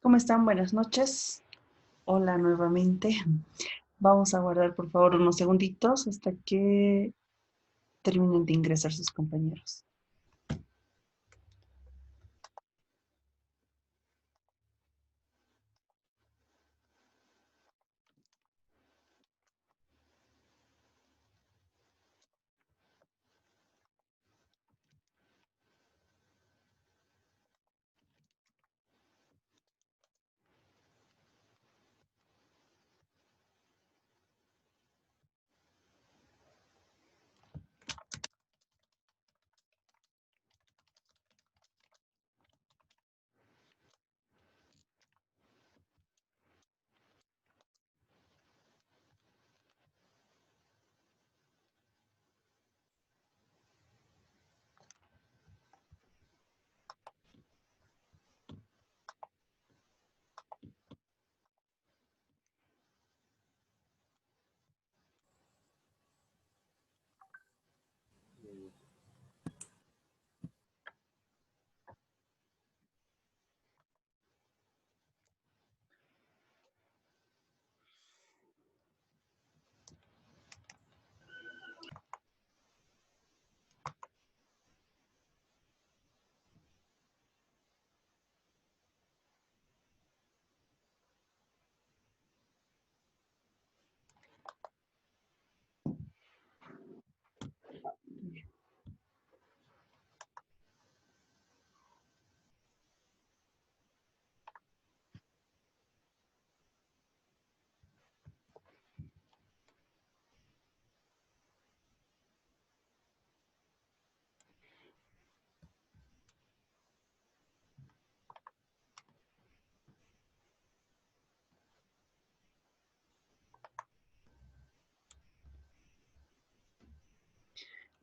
¿Cómo están? Buenas noches. Hola nuevamente. Vamos a guardar por favor unos segunditos hasta que terminen de ingresar sus compañeros.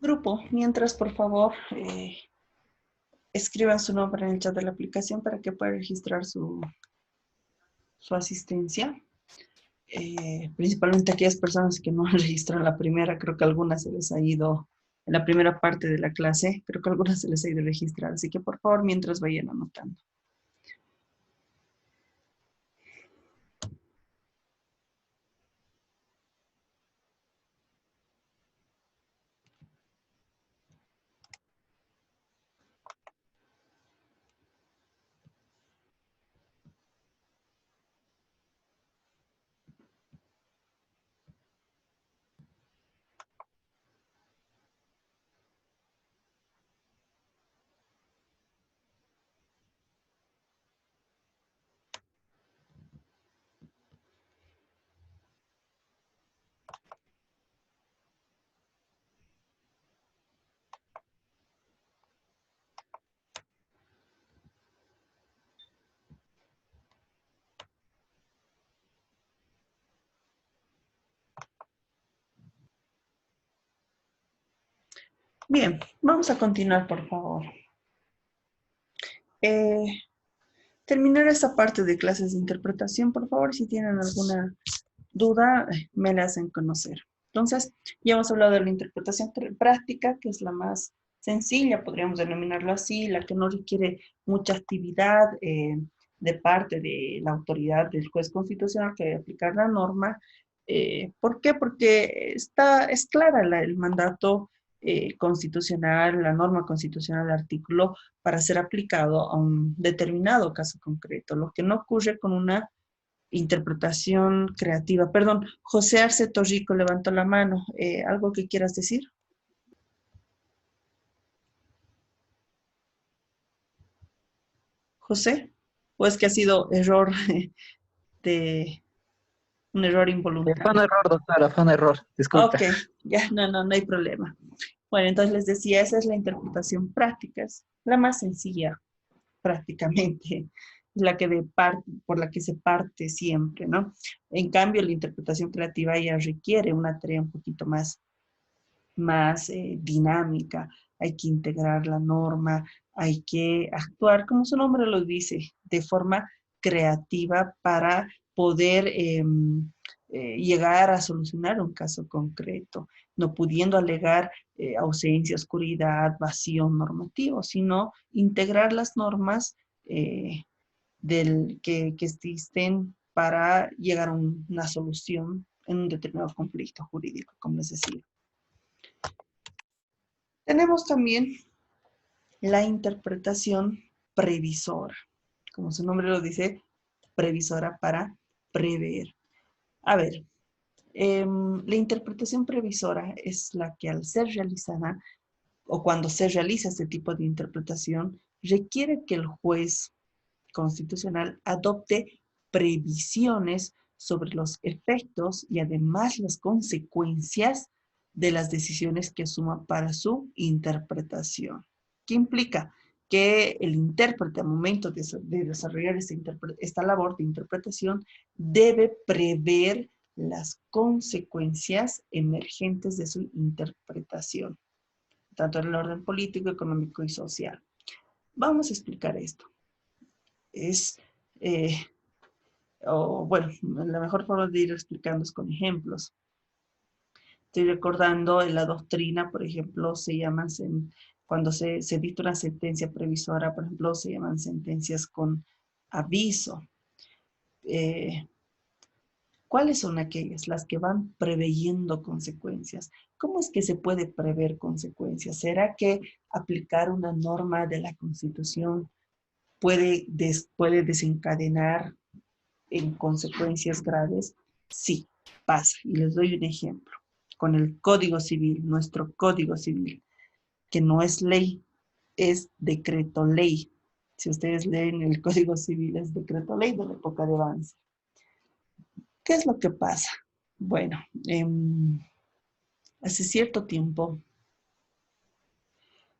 Grupo, mientras por favor escriban su nombre en el chat de la aplicación para que pueda registrar su asistencia. Principalmente aquellas personas que no han registrado la primera, creo que algunas se les ha ido, en la primera parte de la clase, creo que algunas se les ha ido registrar, así que por favor mientras vayan anotando. Bien, vamos a continuar por favor. Eh, Terminar esta parte de clases de interpretación, por favor, si tienen alguna duda, me la hacen conocer. Entonces, ya hemos hablado de la interpretación práctica, que es la más sencilla, podríamos denominarlo así, la que no requiere mucha actividad de parte de la autoridad del juez constitucional que debe aplicar la norma. ¿Por qué? Porque es clara el mandato constitucional, la norma constitucional, el artículo, para ser aplicado a un determinado caso concreto, lo que no ocurre con una interpretación creativa. Perdón, José Arce Torrico levantó la mano. ¿Algo que quieras decir? José, ¿o es que ha sido error de un error Fue un involuntario? error, doctora, fue un error. Disculpe. Ok, ya, no hay problema. Bueno, entonces les decía, esa es la interpretación práctica, es la más sencilla prácticamente, la que por la que se parte siempre, ¿no? En cambio, la interpretación creativa ya requiere una tarea un poquito más dinámica, hay que integrar la norma, hay que actuar, como su nombre lo dice, de forma creativa para poder llegar a solucionar un caso concreto, no pudiendo alegar ausencia, oscuridad, vacío normativo, sino integrar las normas que existen para llegar a una solución en un determinado conflicto jurídico, como les decía. Tenemos también la interpretación previsora. Como su nombre lo dice, previsora para prever. A ver, la interpretación previsora es la que al ser realizada o cuando se realiza este tipo de interpretación, requiere que el juez constitucional adopte previsiones sobre los efectos y además las consecuencias de las decisiones que asuma para su interpretación. ¿Qué implica? Que el intérprete al momento de desarrollar esta labor de interpretación debe prever las consecuencias emergentes de su interpretación, tanto en el orden político, económico y social. Vamos a explicar esto. Bueno, la mejor forma de ir explicando es con ejemplos. Estoy recordando en la doctrina, por ejemplo, cuando se dicta una sentencia previsora, por ejemplo, se llaman sentencias con aviso. ¿Cuáles son aquellas? Las que van preveyendo consecuencias. ¿Cómo es que se puede prever consecuencias? ¿Será que aplicar una norma de la Constitución puede desencadenar en consecuencias graves? Sí, pasa. Y les doy un ejemplo. Con el Código Civil, nuestro Código Civil, que no es ley, es decreto ley. Si ustedes leen el Código Civil, es decreto ley de la época de Banzer. ¿Qué es lo que pasa? Bueno, hace cierto tiempo,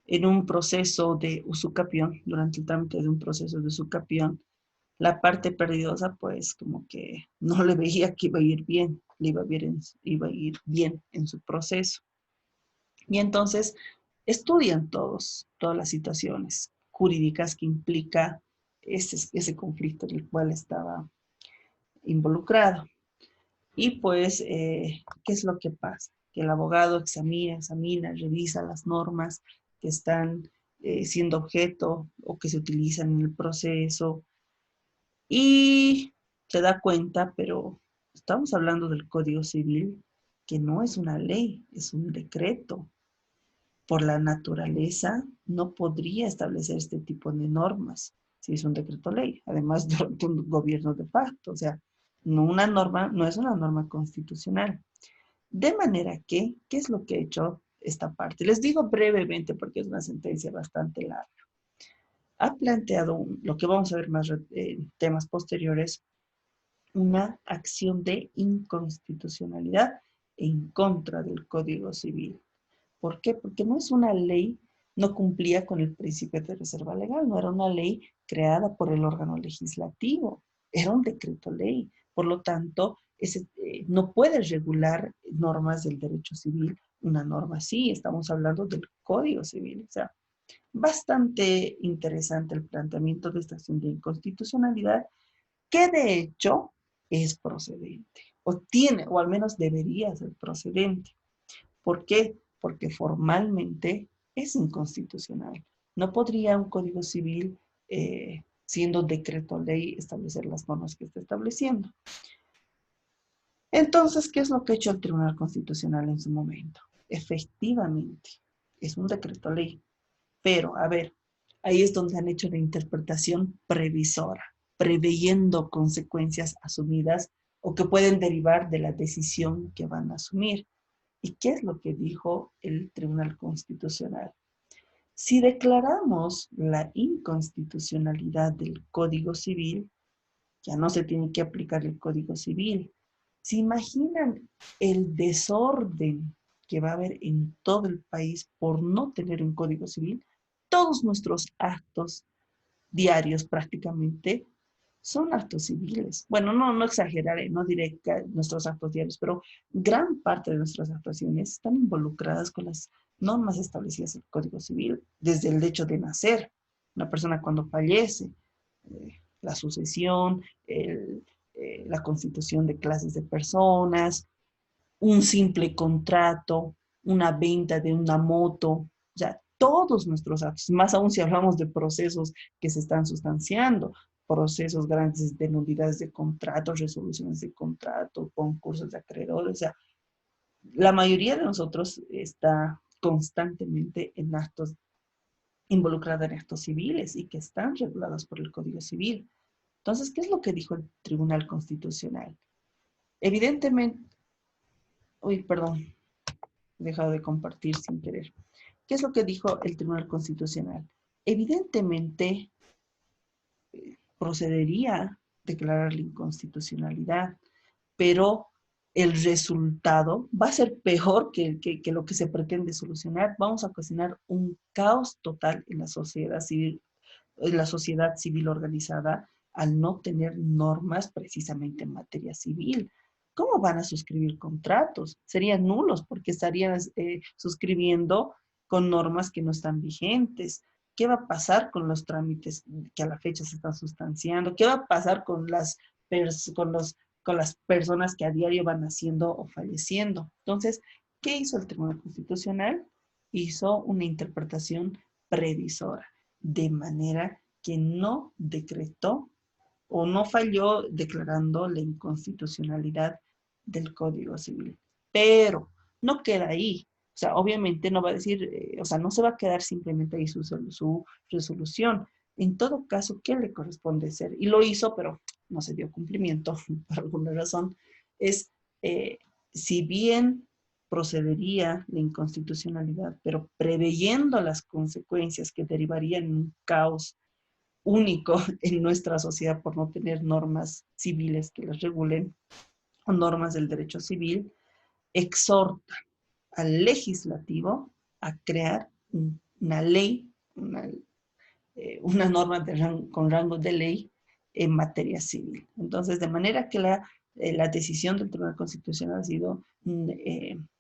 en un proceso de usucapión, durante el trámite de un proceso de usucapión, la parte perdidosa, pues, como que no le veía que iba a ir bien, iba a ir bien en su proceso. Y entonces estudian todas las situaciones jurídicas que implica ese conflicto en el cual estaba involucrado. Y pues, ¿qué es lo que pasa? Que el abogado examina, revisa las normas que están siendo objeto o que se utilizan en el proceso y se da cuenta, pero estamos hablando del Código Civil, que no es una ley, es un decreto. Por la naturaleza, no podría establecer este tipo de normas si es un decreto ley, además de un gobierno de facto. O sea, no es una norma constitucional. De manera que, ¿qué es lo que ha hecho esta parte? Les digo brevemente porque es una sentencia bastante larga. Ha planteado lo que vamos a ver más en temas posteriores, una acción de inconstitucionalidad en contra del Código Civil. ¿Por qué? Porque no es una ley, no cumplía con el principio de reserva legal, no era una ley creada por el órgano legislativo, era un decreto ley. Por lo tanto, no puede regular normas del derecho civil una norma así, estamos hablando del Código Civil. O sea, bastante interesante el planteamiento de esta acción de inconstitucionalidad, que de hecho es procedente, o al menos debería ser procedente. ¿Por qué? Porque formalmente es inconstitucional. No podría un Código Civil, siendo decreto ley, establecer las normas que está estableciendo. Entonces, ¿qué es lo que ha hecho el Tribunal Constitucional en su momento? Efectivamente, es un decreto ley. Pero, a ver, ahí es donde han hecho la interpretación previsora, preveyendo consecuencias asumidas o que pueden derivar de la decisión que van a asumir. ¿Y qué es lo que dijo el Tribunal Constitucional? Si declaramos la inconstitucionalidad del Código Civil, ya no se tiene que aplicar el Código Civil. ¿Se imaginan el desorden que va a haber en todo el país por no tener un Código Civil? Todos nuestros actos diarios prácticamente son actos civiles. Bueno, no exageraré, no diré que nuestros actos diarios, pero gran parte de nuestras actuaciones están involucradas con las normas establecidas en el Código Civil, desde el hecho de nacer, una persona cuando fallece, la sucesión, la constitución de clases de personas, un simple contrato, una venta de una moto, o sea, todos nuestros actos, más aún si hablamos de procesos que se están sustanciando, procesos grandes de nulidades de contratos, resoluciones de contrato, concursos de acreedores. O sea, la mayoría de nosotros está constantemente en actos, involucrada en actos civiles y que están regulados por el Código Civil. Entonces, ¿qué es lo que dijo el Tribunal Constitucional? Evidentemente, uy, perdón, he dejado de compartir sin querer. ¿Qué es lo que dijo el Tribunal Constitucional? Evidentemente, procedería declarar la inconstitucionalidad, pero el resultado va a ser peor que lo que se pretende solucionar. Vamos a ocasionar un caos total en la sociedad civil organizada al no tener normas precisamente en materia civil. ¿Cómo van a suscribir contratos? Serían nulos porque estarían suscribiendo con normas que no están vigentes. ¿Qué va a pasar con los trámites que a la fecha se están sustanciando? ¿Qué va a pasar con con las personas que a diario van naciendo o falleciendo? Entonces, ¿qué hizo el Tribunal Constitucional? Hizo una interpretación previsora, de manera que no decretó o no falló declarando la inconstitucionalidad del Código Civil. Pero no queda ahí. O sea, obviamente no va a decir, o sea, no se va a quedar simplemente ahí su resolución. En todo caso, ¿qué le corresponde hacer? Y lo hizo, pero no se dio cumplimiento por alguna razón. Es, si bien procedería la inconstitucionalidad, pero preveyendo las consecuencias que derivarían en un caos único en nuestra sociedad por no tener normas civiles que las regulen, o normas del derecho civil, exhorta al legislativo a crear una ley, una norma con rango de ley en materia civil. Entonces, de manera que la decisión del Tribunal Constitucional ha sido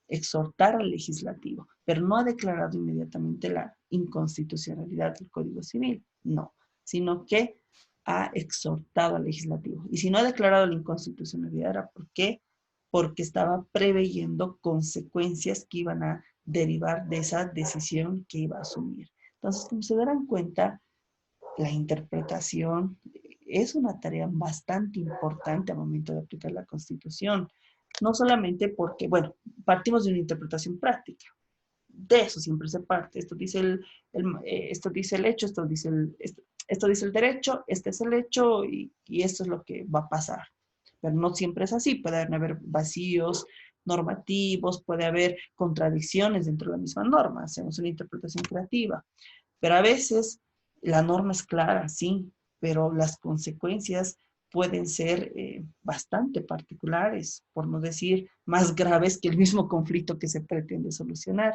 exhortar al legislativo, pero no ha declarado inmediatamente la inconstitucionalidad del Código Civil, no, sino que ha exhortado al legislativo. Y si no ha declarado la inconstitucionalidad, ¿era por qué? Porque estaba preveyendo consecuencias que iban a derivar de esa decisión que iba a asumir. Entonces, como se darán cuenta, la interpretación es una tarea bastante importante al momento de aplicar la Constitución. No solamente porque, bueno, partimos de una interpretación práctica. De eso siempre se parte. Esto dice esto dice el hecho, esto dice el derecho, este es el hecho y esto es lo que va a pasar. Pero no siempre es así. Puede haber vacíos normativos, puede haber contradicciones dentro de la misma norma. Hacemos una interpretación creativa. Pero a veces la norma es clara, sí, pero las consecuencias pueden ser bastante particulares, por no decir más graves que el mismo conflicto que se pretende solucionar.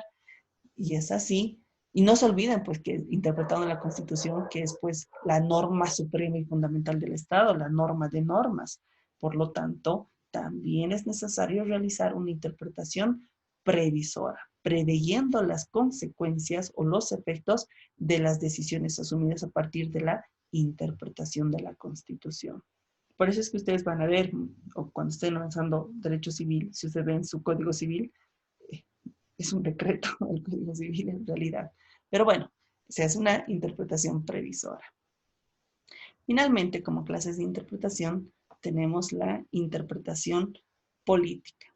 Y es así. Y no se olviden, pues, que interpretando la Constitución, que es, pues, la norma suprema y fundamental del Estado, la norma de normas. Por lo tanto, también es necesario realizar una interpretación previsora, preveyendo las consecuencias o los efectos de las decisiones asumidas a partir de la interpretación de la Constitución. Por eso es que ustedes van a ver, o cuando estén avanzando derecho civil, si ustedes ven su código civil, es un decreto el Código Civil en realidad. Pero bueno, se hace una interpretación previsora. Finalmente, como clases de interpretación, tenemos la interpretación política.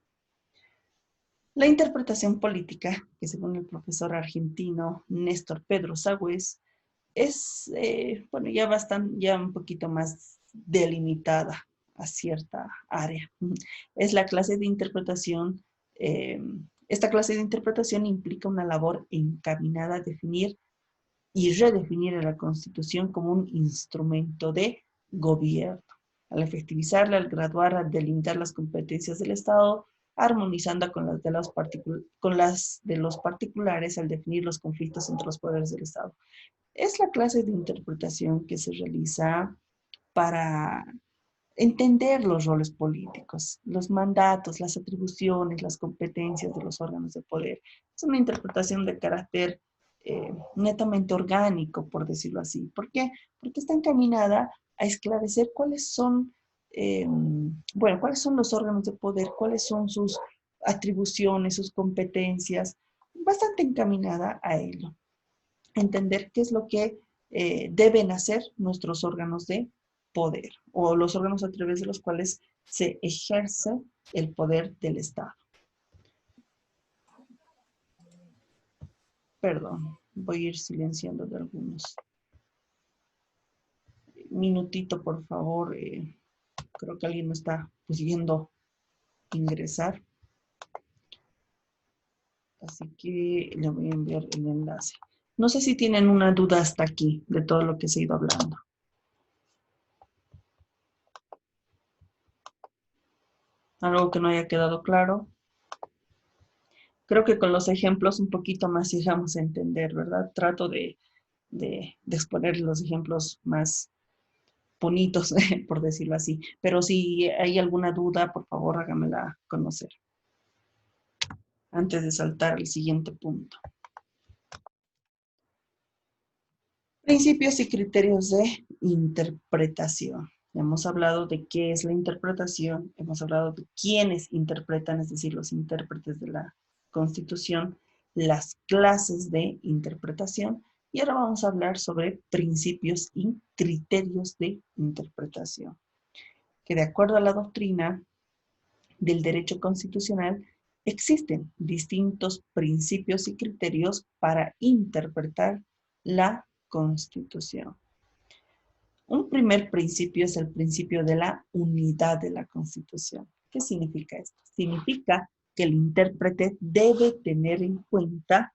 La interpretación política, que según el profesor argentino Néstor Pedro Sagüez, es, bueno, ya un poquito más delimitada a cierta área. Es la clase de interpretación, esta clase de interpretación implica una labor encaminada a definir y redefinir a la Constitución como un instrumento de gobierno, al efectivizarla, al graduar, al delimitar las competencias del Estado, armonizando con las de los particulares al definir los conflictos entre los poderes del Estado. Es la clase de interpretación que se realiza para entender los roles políticos, los mandatos, las atribuciones, las competencias de los órganos de poder. Es una interpretación de carácter netamente orgánico, por decirlo así. ¿Por qué? Porque está encaminada a esclarecer cuáles son los órganos de poder, cuáles son sus atribuciones, sus competencias, bastante encaminada a ello. Entender qué es lo que deben hacer nuestros órganos de poder o los órganos a través de los cuales se ejerce el poder del Estado. Perdón, voy a ir silenciando de algunos. Minutito, por favor. Creo que alguien me está pudiendo ingresar. Así que le voy a enviar el enlace. No sé si tienen una duda hasta aquí de todo lo que se ha ido hablando. Algo que no haya quedado claro. Creo que con los ejemplos un poquito más llegamos a entender, ¿verdad? Trato de exponer los ejemplos más bonitos, por decirlo así. Pero si hay alguna duda, por favor, hágamela conocer antes de saltar al siguiente punto. Principios y criterios de interpretación. Hemos hablado de qué es la interpretación, hemos hablado de quiénes interpretan, es decir, los intérpretes de la Constitución, las clases de interpretación, y ahora vamos a hablar sobre principios y criterios de interpretación, que de acuerdo a la doctrina del derecho constitucional, existen distintos principios y criterios para interpretar la Constitución. Un primer principio es el principio de la unidad de la Constitución. ¿Qué significa esto? Significa que el intérprete debe tener en cuenta,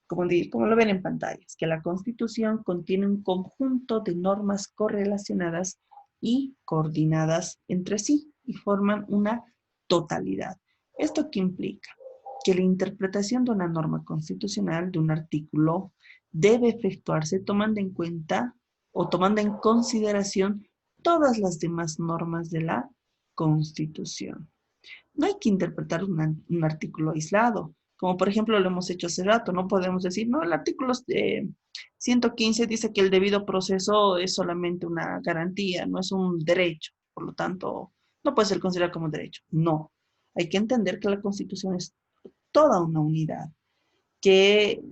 como lo ven en pantallas, que la Constitución contiene un conjunto de normas correlacionadas y coordinadas entre sí y forman una totalidad. ¿Esto qué implica? Que la interpretación de una norma constitucional, de un artículo, debe efectuarse tomando en cuenta o tomando en consideración todas las demás normas de la Constitución. No hay que interpretar un artículo aislado, como por ejemplo lo hemos hecho hace rato. No podemos decir, no, el artículo 115 dice que el debido proceso es solamente una garantía, no es un derecho, por lo tanto, no puede ser considerado como un derecho. No, hay que entender que la Constitución es toda una unidad, que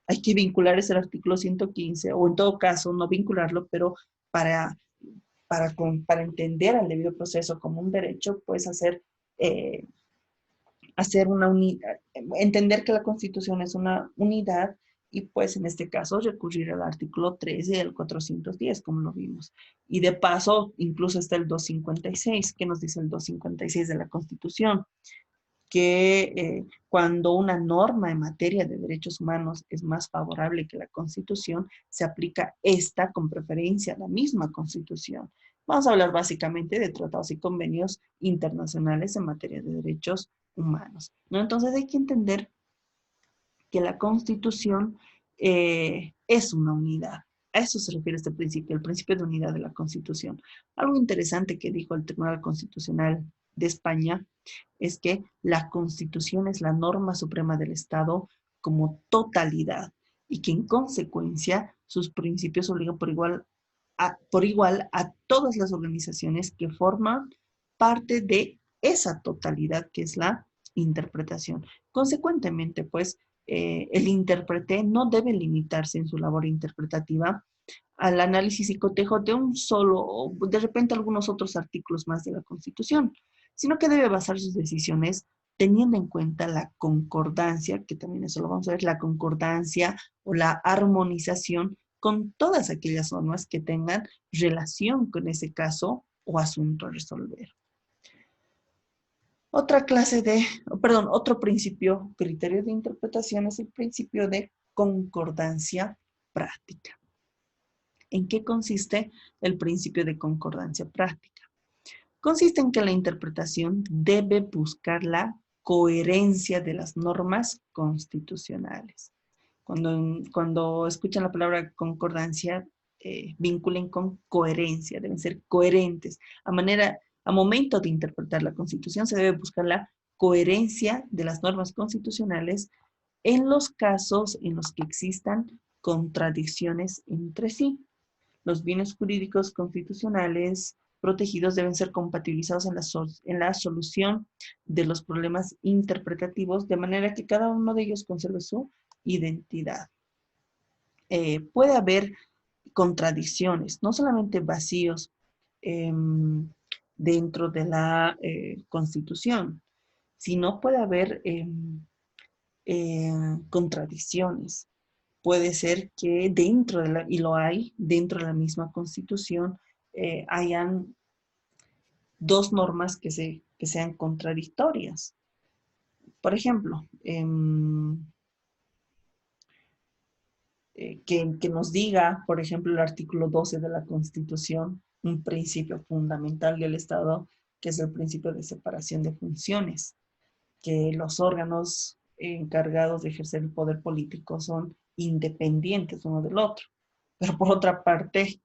hay que vincular ese artículo 115, o en todo caso no vincularlo, pero para, para entender al debido proceso como un derecho, pues hacer una unidad, entender que la Constitución es una unidad y pues en este caso recurrir al artículo 13 del 410, como lo vimos. Y de paso, incluso está el 256. ¿Qué nos dice el 256 de la Constitución? Que cuando una norma en materia de derechos humanos es más favorable que la Constitución, se aplica esta con preferencia a la misma Constitución. Vamos a hablar básicamente de tratados y convenios internacionales en materia de derechos humanos, ¿no? Entonces hay que entender que la Constitución es una unidad. A eso se refiere este principio, el principio de unidad de la Constitución. Algo interesante que dijo el Tribunal Constitucional de España es que la Constitución es la norma suprema del Estado como totalidad y que en consecuencia sus principios obligan por igual a todas las organizaciones que forman parte de esa totalidad que es la interpretación. Consecuentemente, pues, el intérprete no debe limitarse en su labor interpretativa al análisis y cotejo de un solo, o de repente algunos otros artículos más de la Constitución, sino que debe basar sus decisiones teniendo en cuenta la concordancia, que también eso lo vamos a ver, la concordancia o la armonización con todas aquellas normas que tengan relación con ese caso o asunto a resolver. Otro principio, criterio de interpretación es el principio de concordancia práctica. ¿En qué consiste el principio de concordancia práctica? Consiste en que la interpretación debe buscar la coherencia de las normas constitucionales. Cuando escuchan la palabra concordancia, vinculen con coherencia, deben ser coherentes. A momento de interpretar la Constitución se debe buscar la coherencia de las normas constitucionales en los casos en los que existan contradicciones entre sí. Los bienes jurídicos constitucionales protegidos deben ser compatibilizados en la solución de los problemas interpretativos, de manera que cada uno de ellos conserve su identidad. Puede haber contradicciones, no solamente vacíos dentro de la Constitución, sino puede haber contradicciones. Puede ser que dentro de la, y lo hay, dentro de la misma Constitución, hayan dos normas que sean contradictorias. Por ejemplo, que nos diga, por ejemplo, el artículo 12 de la Constitución, un principio fundamental del Estado, que es el principio de separación de funciones, que los órganos encargados de ejercer el poder político son independientes uno del otro. Pero por otra parte,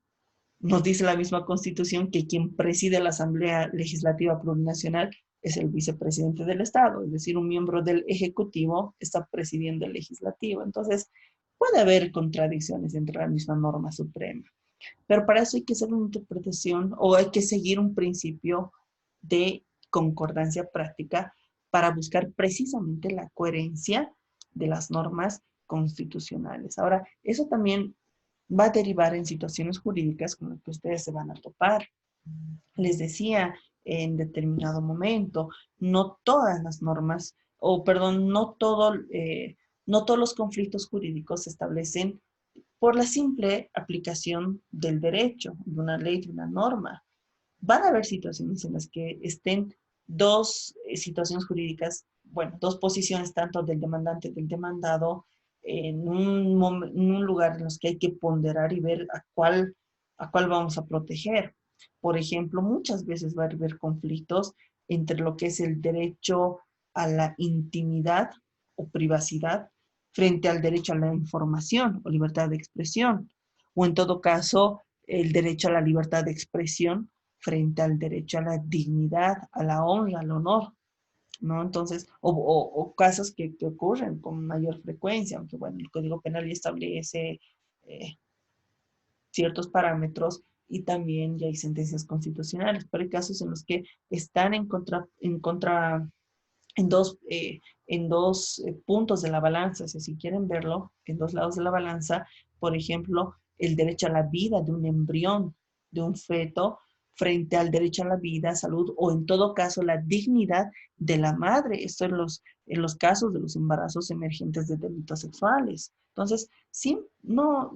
nos dice la misma Constitución que quien preside la Asamblea Legislativa Plurinacional es el vicepresidente del Estado, es decir, un miembro del Ejecutivo está presidiendo el Legislativo. Entonces, puede haber contradicciones entre la misma norma suprema, pero para eso hay que hacer una interpretación o hay que seguir un principio de concordancia práctica para buscar precisamente la coherencia de las normas constitucionales. Ahora, eso también va a derivar en situaciones jurídicas con las que ustedes se van a topar. Les decía en determinado momento, no todas las normas, o perdón, no todos los conflictos jurídicos se establecen por la simple aplicación del derecho, de una ley, de una norma. Van a haber situaciones en las que estén dos situaciones jurídicas, bueno, dos posiciones tanto del demandante y del demandado en un lugar en los que hay que ponderar y ver a cuál vamos a proteger. Por ejemplo, muchas veces va a haber conflictos entre lo que es el derecho a la intimidad o privacidad frente al derecho a la información o libertad de expresión, o en todo caso, el derecho a la libertad de expresión frente al derecho a la dignidad, a la honra, al honor, ¿no? Entonces, o casos que ocurren con mayor frecuencia, aunque bueno, el Código Penal ya establece eh, ciertos parámetros y también ya hay sentencias constitucionales, pero hay casos en los que están en dos puntos de la balanza, si así quieren verlo, en dos lados de la balanza, por ejemplo, el derecho a la vida de un embrión, de un feto, frente al derecho a la vida, salud o en todo caso la dignidad de la madre. Esto en los casos de los embarazos emergentes de delitos sexuales. Entonces, sí, no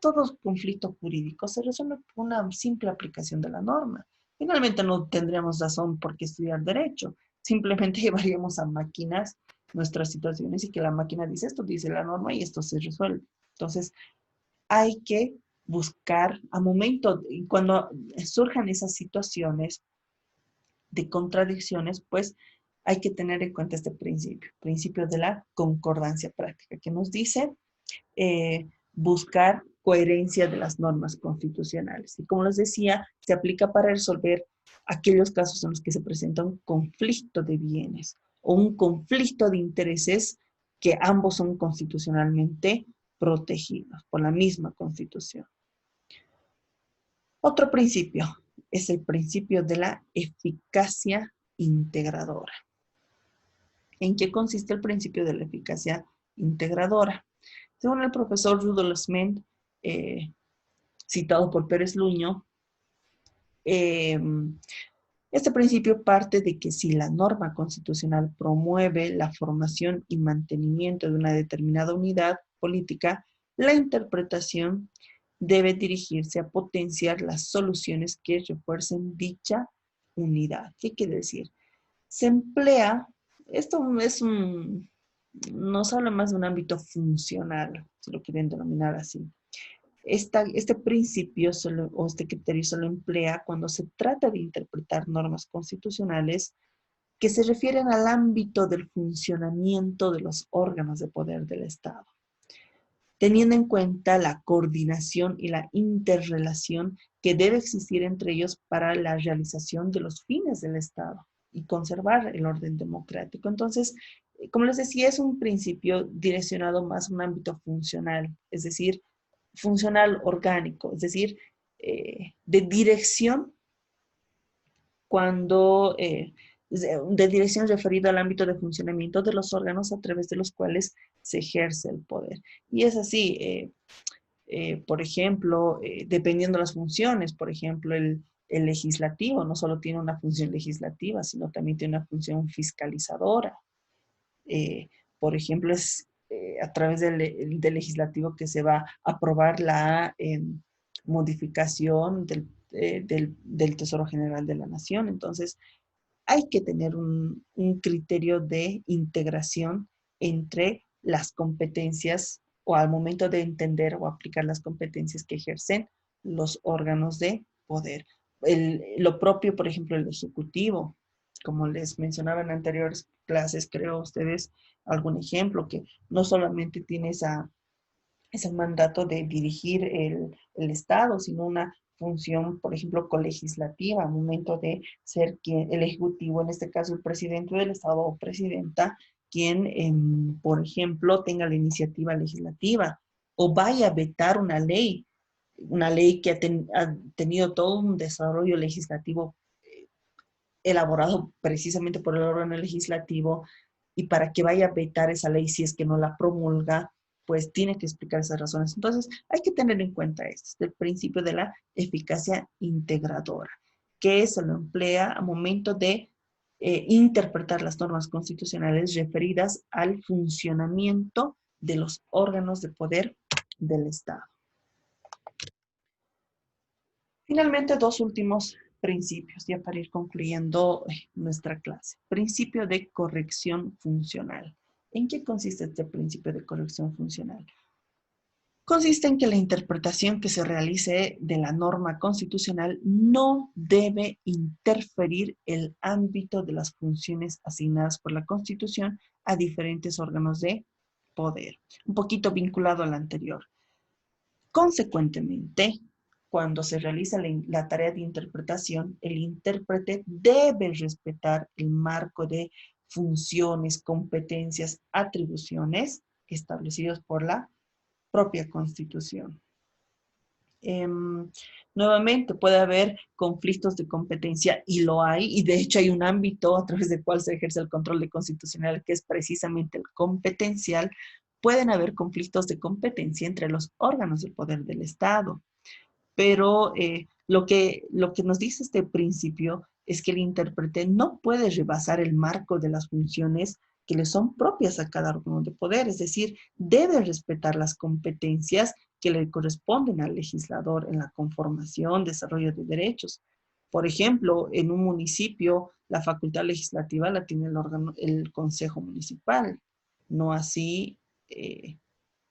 todo conflicto jurídico se resuelve con una simple aplicación de la norma. Finalmente no tendríamos razón por qué estudiar derecho. Simplemente llevaríamos a máquinas nuestras situaciones y que la máquina dice esto, dice la norma y esto se resuelve. Entonces, hay que buscar a momento, cuando surjan esas situaciones de contradicciones, pues hay que tener en cuenta este principio de la concordancia práctica, que nos dice buscar coherencia de las normas constitucionales. Y como les decía, se aplica para resolver aquellos casos en los que se presenta un conflicto de bienes o un conflicto de intereses que ambos son constitucionalmente protegidos por la misma Constitución. Otro principio es el principio de la eficacia integradora. ¿En qué consiste el principio de la eficacia integradora? Según el profesor Rudolf Sment, citado por Pérez Luño, este principio parte de que si la norma constitucional promueve la formación y mantenimiento de una determinada unidad política, la interpretación debe dirigirse a potenciar las soluciones que refuercen dicha unidad. ¿Qué quiere decir? Se emplea, esto es nos habla más de un ámbito funcional, si lo quieren denominar así. Este principio o este criterio se lo emplea cuando se trata de interpretar normas constitucionales que se refieren al ámbito del funcionamiento de los órganos de poder del Estado, teniendo en cuenta la coordinación y la interrelación que debe existir entre ellos para la realización de los fines del Estado y conservar el orden democrático. Entonces, como les decía, es un principio direccionado más a un ámbito funcional, es decir, funcional orgánico, es decir, de dirección cuando de dirección referido al ámbito de funcionamiento de los órganos a través de los cuales se ejerce el poder. Y es así, por ejemplo, dependiendo de las funciones, por ejemplo, el legislativo no solo tiene una función legislativa, sino también tiene una función fiscalizadora. Por ejemplo, es a través del legislativo que se va a aprobar la modificación del Tesoro General de la Nación. Entonces, hay que tener un criterio de integración entre las competencias o al momento de entender o aplicar las competencias que ejercen los órganos de poder. Lo propio, por ejemplo, el ejecutivo, como les mencionaba en anteriores clases, creo ustedes algún ejemplo que no solamente tiene ese mandato de dirigir el Estado, sino una función, por ejemplo, colegislativa, al momento de ser quien, el ejecutivo, en este caso el presidente del Estado o presidenta, quien, por ejemplo, tenga la iniciativa legislativa o vaya a vetar una ley que ha tenido todo un desarrollo legislativo elaborado precisamente por el órgano legislativo, y para que vaya a vetar esa ley si es que no la promulga, pues tiene que explicar esas razones. Entonces, hay que tener en cuenta esto, el principio de la eficacia integradora, que se lo emplea a momento de interpretar las normas constitucionales referidas al funcionamiento de los órganos de poder del Estado. Finalmente, dos últimos principios, ya para ir concluyendo nuestra clase. Principio de corrección funcional. ¿En qué consiste este principio de corrección funcional? Consiste en que la interpretación que se realice de la norma constitucional no debe interferir el ámbito de las funciones asignadas por la Constitución a diferentes órganos de poder. Un poquito vinculado al anterior. Consecuentemente, cuando se realiza la tarea de interpretación, el intérprete debe respetar el marco de funciones, competencias, atribuciones establecidos por la propia Constitución. Nuevamente, puede haber conflictos de competencia y lo hay, y de hecho hay un ámbito a través del cual se ejerce el control de constitucional que es precisamente el competencial. Pueden haber conflictos de competencia entre los órganos del poder del Estado, pero lo que nos dice este principio es que el intérprete no puede rebasar el marco de las funciones que le son propias a cada órgano de poder, es decir, debe respetar las competencias que le corresponden al legislador en la conformación, desarrollo de derechos. Por ejemplo, en un municipio, la facultad legislativa la tiene el consejo municipal, no así,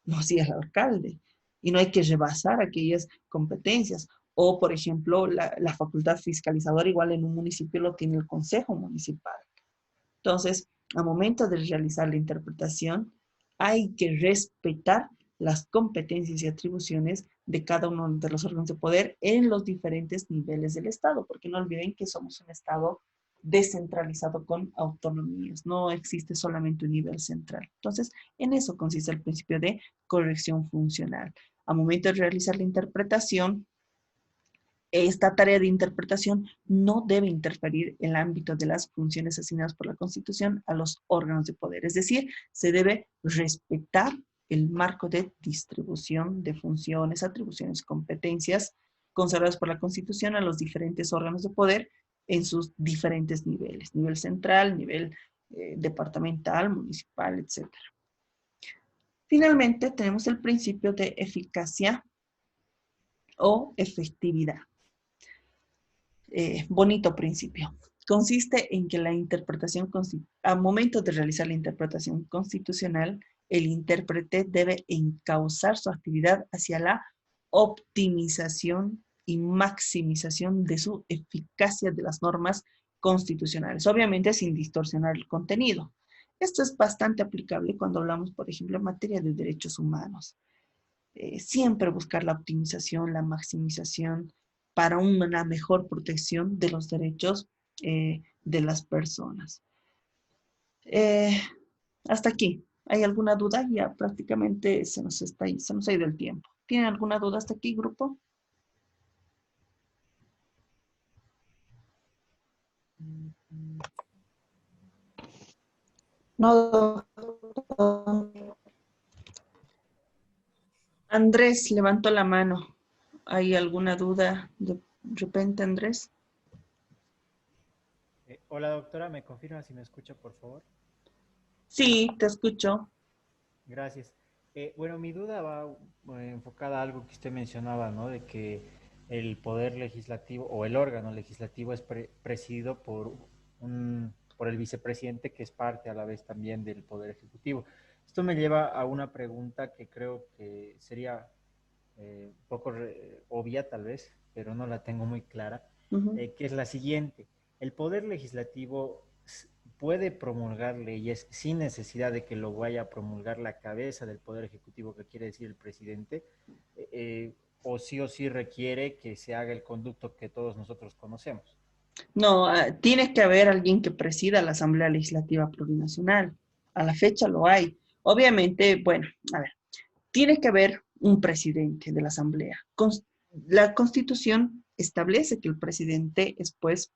no así el alcalde. Y no hay que rebasar aquellas competencias. O, por ejemplo, la facultad fiscalizadora igual en un municipio lo tiene el consejo municipal. Entonces, a momento de realizar la interpretación, hay que respetar las competencias y atribuciones de cada uno de los órganos de poder en los diferentes niveles del Estado, porque no olviden que somos un Estado descentralizado con autonomías, no existe solamente un nivel central. Entonces, en eso consiste el principio de corrección funcional. A momento de realizar la interpretación, esta tarea de interpretación no debe interferir en el ámbito de las funciones asignadas por la Constitución a los órganos de poder. Es decir, se debe respetar el marco de distribución de funciones, atribuciones, competencias consagradas por la Constitución a los diferentes órganos de poder en sus diferentes niveles. Nivel central, nivel departamental, municipal, etc. Finalmente, tenemos el principio de eficacia o efectividad. Bonito principio. Consiste en que la interpretación, a momento de realizar la interpretación constitucional, el intérprete debe encauzar su actividad hacia la optimización y maximización de su eficacia de las normas constitucionales, obviamente sin distorsionar el contenido. Esto es bastante aplicable cuando hablamos, por ejemplo, en materia de derechos humanos. Siempre buscar la optimización, la maximización para una mejor protección de los derechos de las personas. Hasta aquí. ¿Hay alguna duda? Ya prácticamente se nos ha ido el tiempo. ¿Tienen alguna duda hasta aquí, grupo? No, Andrés levantó la mano. ¿Hay alguna duda repente, Andrés. Hola doctora, ¿me confirma si me escucha, por favor? Sí, te escucho. Gracias. Bueno, mi duda va enfocada a algo que usted mencionaba, ¿no? De que el poder legislativo o el órgano legislativo es presidido por el vicepresidente, que es parte a la vez también del poder ejecutivo. Esto me lleva a una pregunta que creo que sería un poco obvia tal vez, pero no la tengo muy clara, Ujú. que es la siguiente. El poder legislativo puede promulgar leyes sin necesidad de que lo vaya a promulgar la cabeza del poder ejecutivo, que quiere decir el presidente, o sí requiere que se haga el conducto que todos nosotros conocemos. No, tiene que haber alguien que presida la Asamblea Legislativa Plurinacional. A la fecha lo hay. Obviamente, bueno, a ver, tiene que haber un presidente de la Asamblea. La Constitución establece que el presidente es, pues,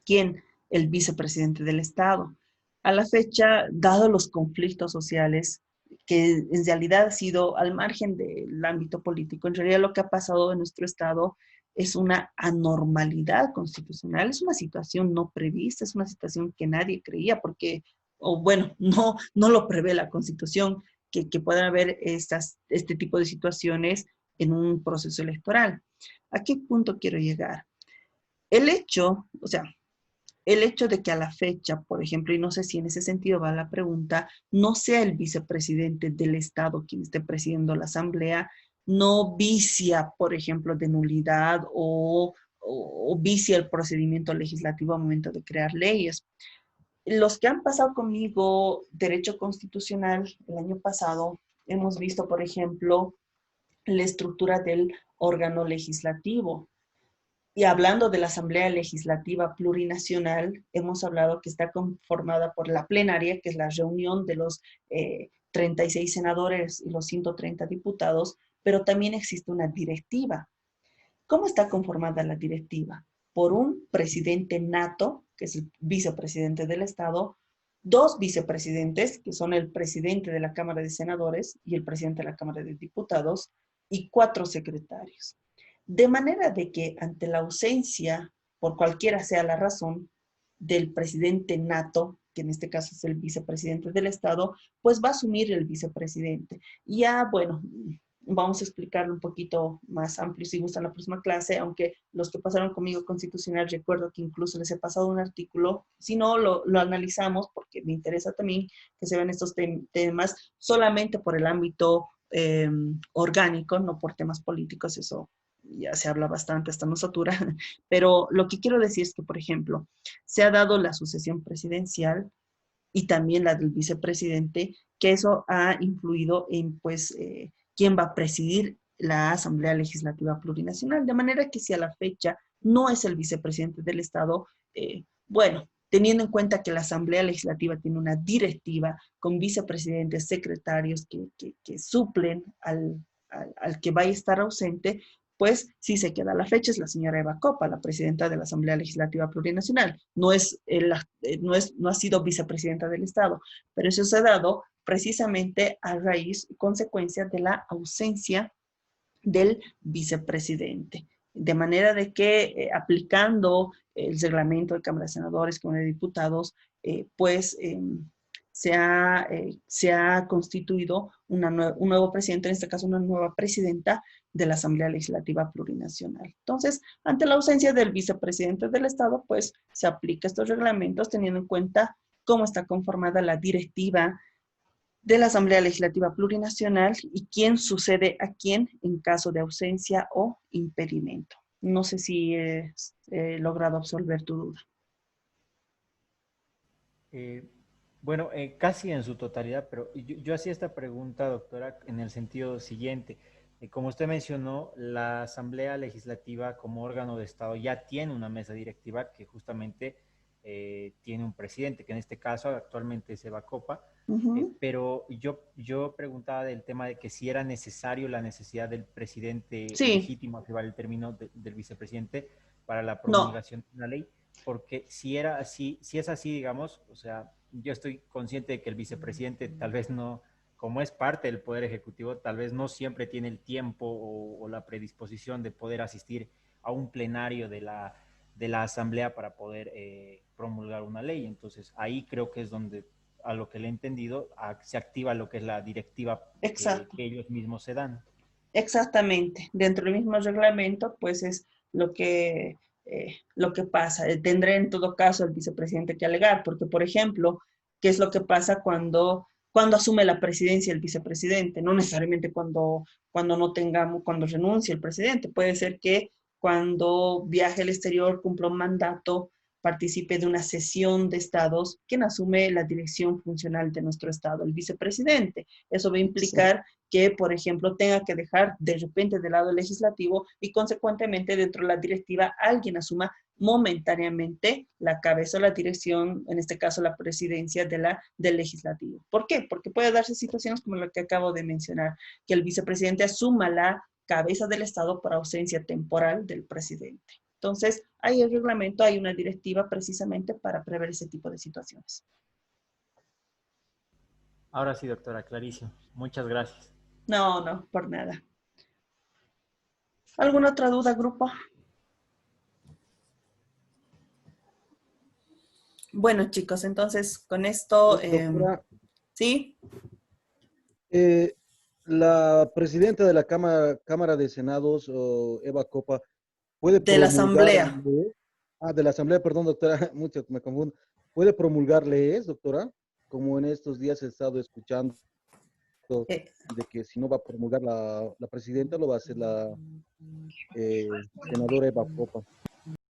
¿quién? El vicepresidente del Estado. A la fecha, dado los conflictos sociales, que en realidad ha sido al margen del ámbito político, en realidad lo que ha pasado en nuestro Estado es una anormalidad constitucional, es una situación no prevista, es una situación que nadie creía, porque, o bueno, no lo prevé la Constitución, que puedan haber este tipo de situaciones en un proceso electoral. ¿A qué punto quiero llegar? El hecho, o sea, el hecho de que a la fecha, por ejemplo, y no sé si en ese sentido va la pregunta, no sea el vicepresidente del Estado quien esté presidiendo la Asamblea, no vicia, por ejemplo, de nulidad o vicia el procedimiento legislativo al momento de crear leyes. Los que han pasado conmigo derecho constitucional el año pasado, hemos visto, por ejemplo, la estructura del órgano legislativo. Y hablando de la Asamblea Legislativa Plurinacional, hemos hablado que está conformada por la plenaria, que es la reunión de los 36 senadores y los 130 diputados, pero también existe una directiva. ¿Cómo está conformada la directiva? Por un presidente nato, que es el vicepresidente del Estado, dos vicepresidentes, que son el presidente de la Cámara de Senadores y el presidente de la Cámara de Diputados, y cuatro secretarios. De manera de que ante la ausencia, por cualquiera sea la razón, del presidente nato, que en este caso es el vicepresidente del Estado, pues va a asumir el vicepresidente. Y ya, bueno, vamos a explicarlo un poquito más amplio si gustan la próxima clase, aunque los que pasaron conmigo constitucional, recuerdo que incluso les he pasado un artículo, si no lo analizamos, porque me interesa también que se vean estos temas solamente por el ámbito orgánico, no por temas políticos, eso ya se habla bastante, hasta nos satura, pero lo que quiero decir es que, por ejemplo, se ha dado la sucesión presidencial y también la del vicepresidente, que eso ha influido en, pues, quién va a presidir la Asamblea Legislativa Plurinacional, de manera que si a la fecha no es el vicepresidente del Estado, bueno, teniendo en cuenta que la Asamblea Legislativa tiene una directiva con vicepresidentes, secretarios que suplen al que vaya a estar ausente, pues sí se queda. La fecha es la señora Eva Copa, la presidenta de la Asamblea Legislativa Plurinacional. No ha sido vicepresidenta del Estado, pero eso se ha dado precisamente a raíz y consecuencia de la ausencia del vicepresidente. De manera de que aplicando el reglamento de Cámara de Senadores, Cámara de Diputados, pues se ha constituido un nuevo presidente, en este caso una nueva presidenta de la Asamblea Legislativa Plurinacional. Entonces, ante la ausencia del vicepresidente del Estado, pues se aplica estos reglamentos teniendo en cuenta cómo está conformada la directiva de la Asamblea Legislativa Plurinacional y quién sucede a quién en caso de ausencia o impedimento. No sé si he logrado absolver tu duda. Eh, bueno, casi en su totalidad, pero yo hacía esta pregunta, doctora, en el sentido siguiente. Como usted mencionó, la Asamblea Legislativa como órgano de Estado ya tiene una mesa directiva que justamente tiene un presidente, que en este caso actualmente es Eva Copa, pero yo preguntaba del tema de que si era necesario la necesidad del presidente Sí, legítimo, que vale el término del vicepresidente, para la no. promulgación de una ley, porque si era así, si es así, digamos, o sea, yo estoy consciente de que el vicepresidente tal vez no, como es parte del Poder Ejecutivo, tal vez no siempre tiene el tiempo o la predisposición de poder asistir a un plenario de la asamblea para poder promulgar una ley. Entonces, ahí creo que es donde, a lo que le he entendido, se activa lo que es la directiva Exacto. que ellos mismos se dan. Exactamente. Dentro del mismo reglamento, pues es lo que pasa. Tendrá en todo caso el vicepresidente que alegar, porque, por ejemplo, ¿qué es lo que pasa cuando asume la presidencia el vicepresidente? No necesariamente cuando renuncie el presidente. Puede ser que cuando viaje al exterior, cumpla un mandato, participe de una sesión de estados, quien asume la dirección funcional de nuestro estado, el vicepresidente. Eso va a Sí. implicar que, por ejemplo, tenga que dejar de repente del lado legislativo y consecuentemente dentro de la directiva alguien asuma momentáneamente la cabeza o la dirección, en este caso la presidencia del legislativo. ¿Por qué? Porque puede darse situaciones como la que acabo de mencionar, que el vicepresidente asuma la cabeza del Estado por ausencia temporal del presidente. Entonces, hay el reglamento, hay una directiva precisamente para prever ese tipo de situaciones. Ahora sí, doctora, clarísimo. Muchas gracias. No, no, por nada. ¿Alguna otra duda, grupo? Bueno, chicos, entonces con esto, Doctora, ¿sí? eh, la presidenta de la Cámara de Senados, Eva Copa, puede De la promulgar asamblea. de la Asamblea, perdón, doctora, mucho me confundo. ¿Puede promulgar leyes, doctora? Como en estos días he estado escuchando Eh, de que si no va a promulgar la presidenta, lo va a hacer la senadora Eva Copa.